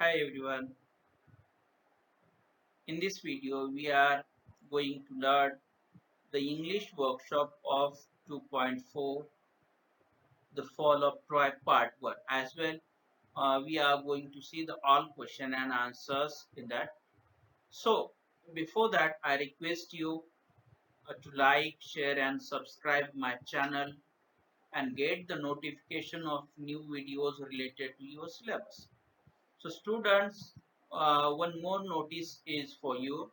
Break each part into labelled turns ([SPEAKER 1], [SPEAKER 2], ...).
[SPEAKER 1] Hi everyone. In this video, we are going to learn the English workshop of 2.4, the Fall of Troy Part 1. As well, we are going to see the all question and answers in that. So, before that, I request you to like, share, and subscribe my channel and get the notification of new videos related to your syllabus. So, students, one more notice is for you.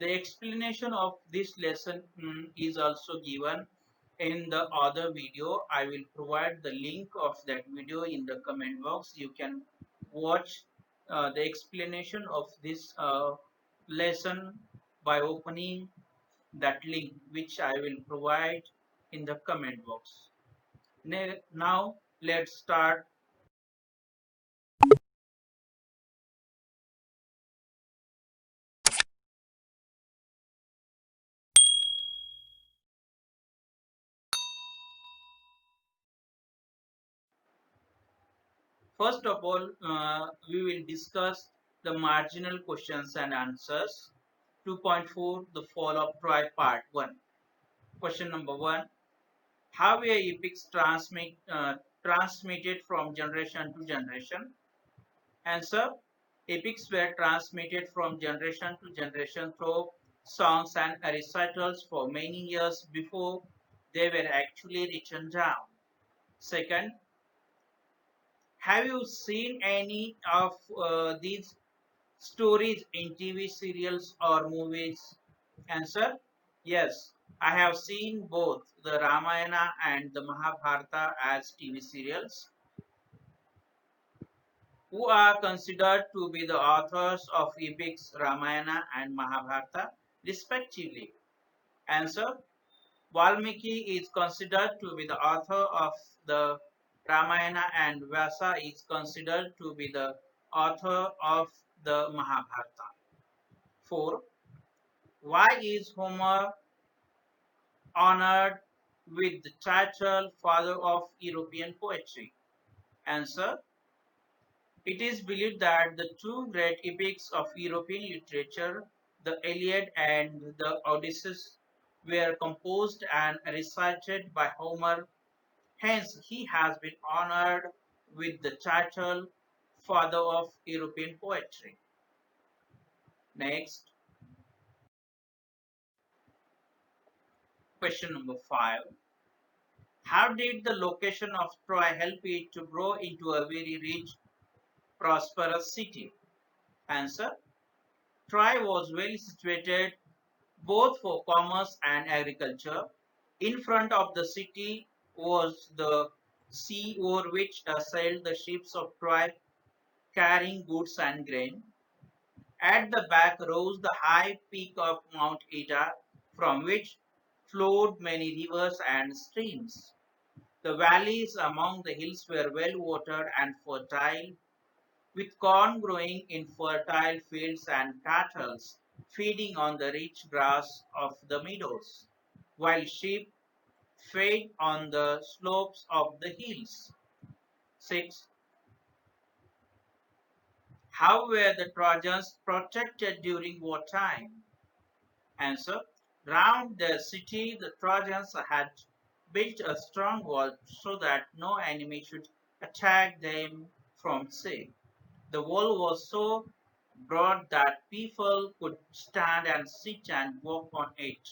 [SPEAKER 1] The explanation of this lesson is also given in the other video. I will provide the link of that video in the comment box. You can watch the explanation of this lesson by opening that link which I will provide in the comment box. Now let's start. First of all, we will discuss the marginal questions and answers. 2.4 The Fall of Troy Part 1. Question number 1. How were epics transmitted from generation to generation? Answer. Epics were transmitted from generation to generation through songs and recitals for many years before they were actually written down. Second, have you seen any of these stories in TV serials or movies? Answer. Yes, I have seen both the Ramayana and the Mahabharata as TV serials. Who are considered to be the authors of epics Ramayana and Mahabharata, respectively? Answer. Valmiki is considered to be the author of the Ramayana and Vyasa is considered to be the author of the Mahabharata. 4. Why is Homer honored with the title Father of European Poetry? Answer. It is believed that the two great epics of European literature, the Iliad and the Odyssey, were composed and recited by Homer. Hence, he has been honored with the title Father of European Poetry. Next, question number 5. How did the location of Troy help it to grow into a very rich, prosperous city? Answer. Troy was well situated both for commerce and agriculture. In front of the city was the sea over which sailed the ships of Troy carrying goods and grain. At the back rose the high peak of Mount Ida, from which flowed many rivers and streams. The valleys among the hills were well watered and fertile, with corn growing in fertile fields and cattle feeding on the rich grass of the meadows, while sheep fed on the slopes of the hills. 6. How were the Trojans protected during wartime? Answer. Round the city, the Trojans had built a strong wall so that no enemy should attack them from sea. The wall was so broad that people could stand and sit and walk on it.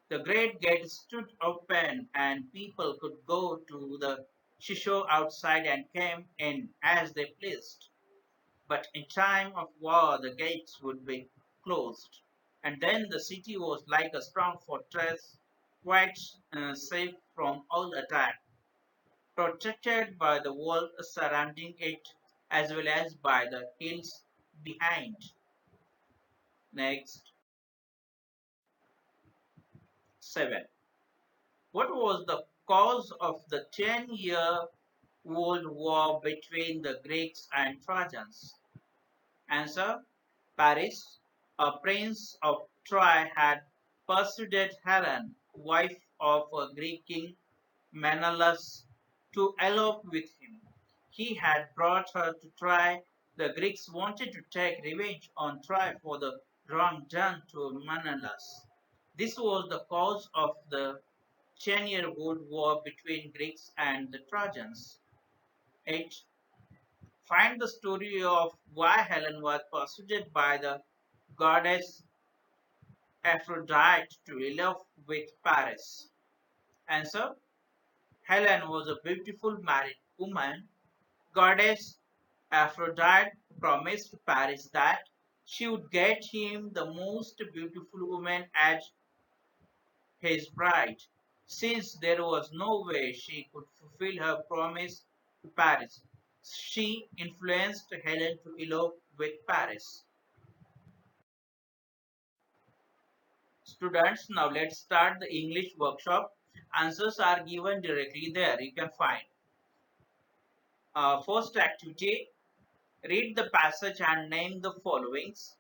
[SPEAKER 1] The great gate stood open and people could go to the seashore outside and came in as they pleased. But in time of war, the gates would be closed. And then the city was like a strong fortress, quite safe from all attack, protected by the wall surrounding it as well as by the hills behind. Next, 7. What was the cause of the 10-year World War between the Greeks and Trojans? Answer. Paris, a prince of Troy, had persuaded Helen, wife of a Greek king Menelaus, to elope with him. He had brought her to Troy The Greeks wanted to take revenge on Troy for the wrong done to Menelaus. This was the cause of the 10-year-old war between Greeks and the Trojans. 8. Find the story of why Helen was persuaded by the goddess Aphrodite to elope with Paris. Answer. Helen was a beautiful married woman. Goddess Aphrodite promised Paris that she would get him the most beautiful woman as his bride. Since there was no way she could fulfill her promise to Paris, she influenced Helen to elope with Paris. Students, now let's start the English workshop. Answers are given directly there. You can find. First activity, read the passage and name the followings.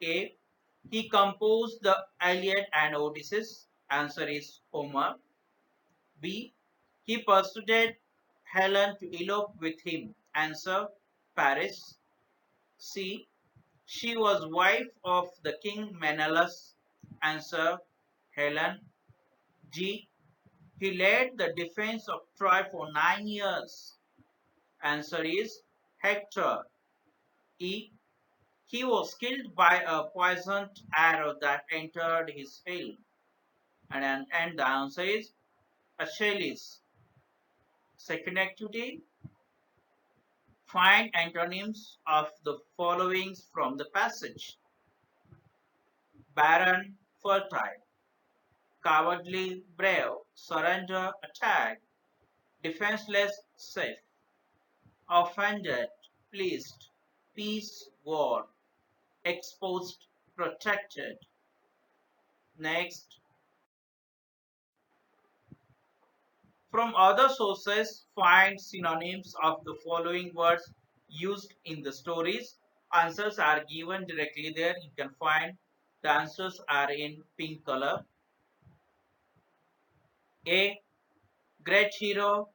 [SPEAKER 1] A. He composed the Iliad and Odyssey. Answer is Homer. B. He persuaded Helen to elope with him. Answer Paris. C. She was wife of the king Menelaus. Answer Helen. D. He led the defense of Troy for 9 years. Answer is Hector. E. He was killed by a poisoned arrow that entered his heel. And the answer is Achilles. Second activity, find antonyms of the following from the passage. Barren, fertile. Cowardly, brave. Surrender, attack. Defenseless, safe. Offended, pleased. Peace, war. Exposed, protected. Next, from other sources, find synonyms of the following words used in the stories. Answers are given directly there. You can find the answers are in pink color. A. Great hero.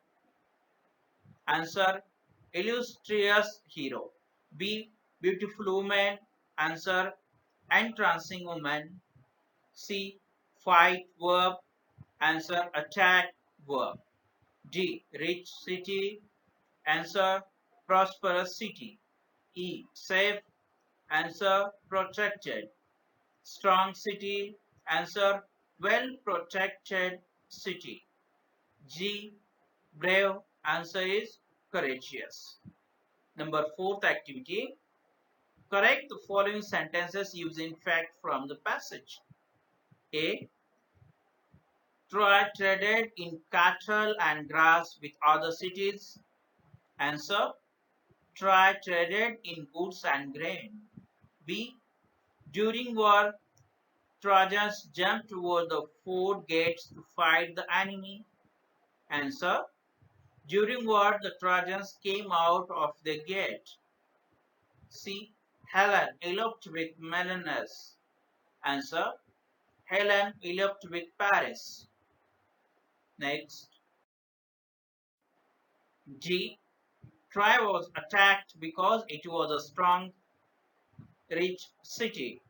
[SPEAKER 1] Answer. Illustrious hero. B. Beautiful woman. Answer. Entrancing woman. C. Fight verb. Answer. Attack verb. D. Rich city. Answer. Prosperous city. E. Safe. Answer. Protected. Strong city. Answer. Well protected city. G. Brave. Answer is courageous. Number fourth activity. Correct the following sentences using fact from the passage. A. Troy traded in cattle and grass with other cities. Answer. Troy traded in goods and grain. B. During war, Trojans jumped toward the fort gates to fight the enemy. Answer. During war, the Trojans came out of the gate. C. Helen eloped with Menelaus. Answer. Helen eloped with Paris. Next. D. Troy was attacked because it was a strong, rich city.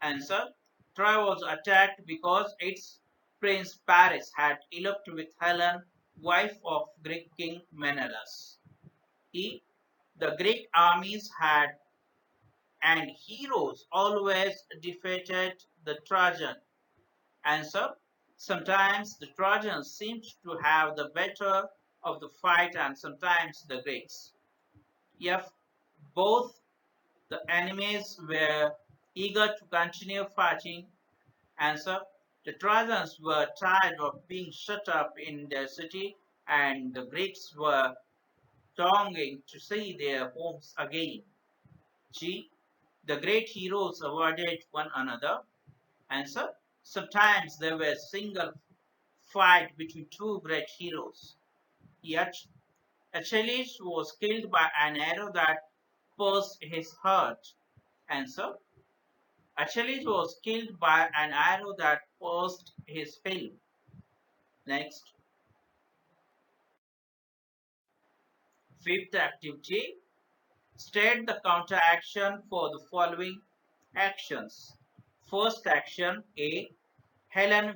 [SPEAKER 1] Answer. Troy was attacked because its prince Paris had eloped with Helen, wife of Greek king Menelaus. E. The Greek armies had and heroes always defeated the Trojan. Answer. Sometimes the Trojans seemed to have the better of the fight and sometimes the Greeks. If both the enemies were eager to continue fighting. Answer. The Trojans were tired of being shut up in their city and the Greeks were longing to see their homes again. G. The great heroes avoided one another. Answer. Sometimes there were single fight between two great heroes. Yet Achilles was killed by an arrow that pierced his heart. Answer. Achilles was killed by an arrow that pierced his heel. Next, fifth activity. State the counteraction for the following actions. First action A. Helen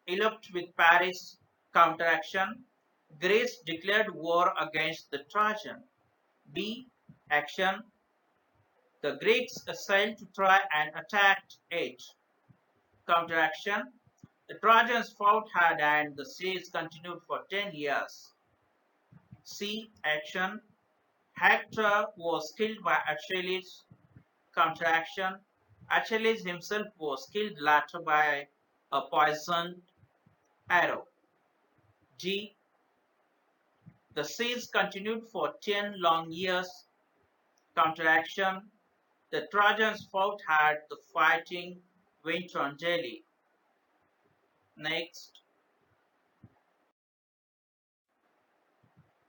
[SPEAKER 1] eloped with Paris. Counteraction. Greece declared war against the Trojan. B. Action. The Greeks sailed to try and attacked it. Counteraction. The Trojans fought hard and the siege continued for 10 years. C. Action. Hector was killed by Achilles. Counteraction. Achilles himself was killed later by a poisoned arrow. D. The siege continued for 10 long years. Counteraction. The Trojans fought hard, the fighting went on daily. Next,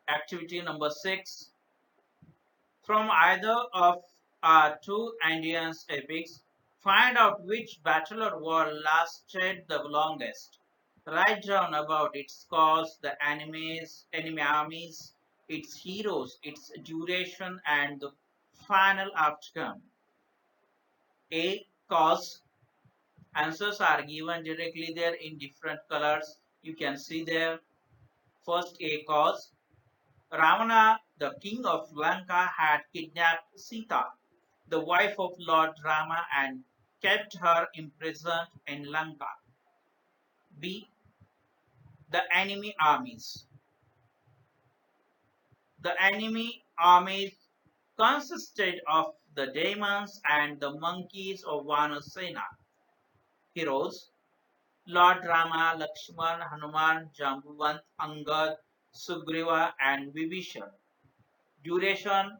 [SPEAKER 1] activity number 6. From either of our two Andean epics, find out which battle or war lasted the longest. Write down about its cause, the enemy armies, its heroes, its duration, and the final outcome. A. Cause. Answers are given directly there in different colors. You can see there. First A. Cause. Ravana, the king of Lanka, had kidnapped Sita, the wife of Lord Rama, and kept her imprisoned in Lanka. B. The enemy armies. The enemy armies consisted of the demons and the monkeys of Vanasena. Heroes Lord Rama, Lakshman, Hanuman, Jambavant, Angad, Sugriva, and Vibhishan. Duration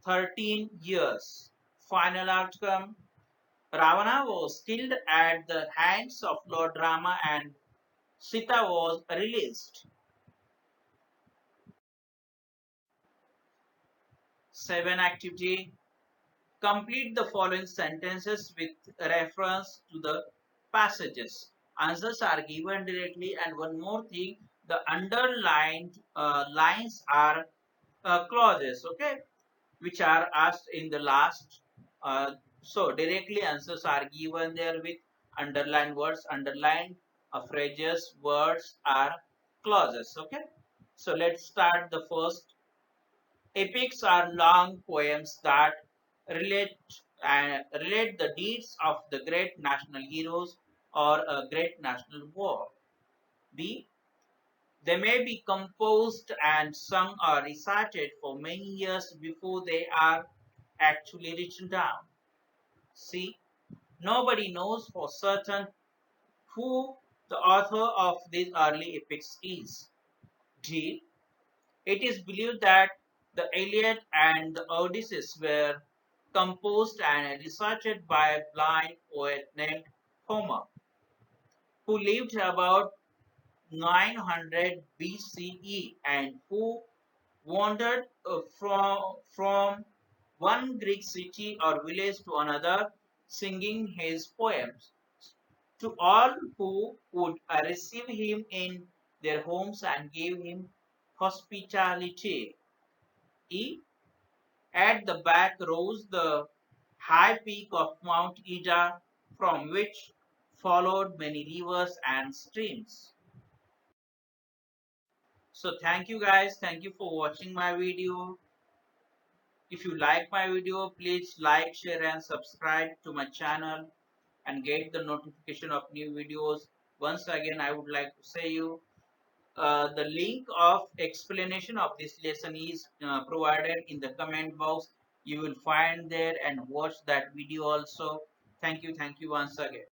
[SPEAKER 1] 13 years. Final outcome Ravana was killed at the hands of Lord Rama and Sita was released. 7 activity. Complete the following sentences with reference to the passages. Answers are given directly, and one more thing, the underlined lines are clauses, okay, which are asked in the last. So directly answers are given there with underlined words, underlined phrases, words are clauses, okay. So let's start the first. Epics are long poems that relate relate the deeds of the great national heroes or a great national war. B. They may be composed and sung or recited for many years before they are actually written down. C. Nobody knows for certain who the author of these early epics is. D. It is believed that the Iliad and the Odyssey were composed and recited by a blind poet named Homer, who lived about 900 BCE and who wandered from one Greek city or village to another, singing his poems to all who would receive him in their homes and give him hospitality. E. At the back rose the high peak of Mount Ida, from which followed many rivers and streams. So thank you guys. Thank you for watching my video. If you like my video, please like, share and subscribe to my channel and get the notification of new videos. Once again, I would like to say you the link of explanation of this lesson is provided in the comment box. You will find there and watch that video also. Thank you once again.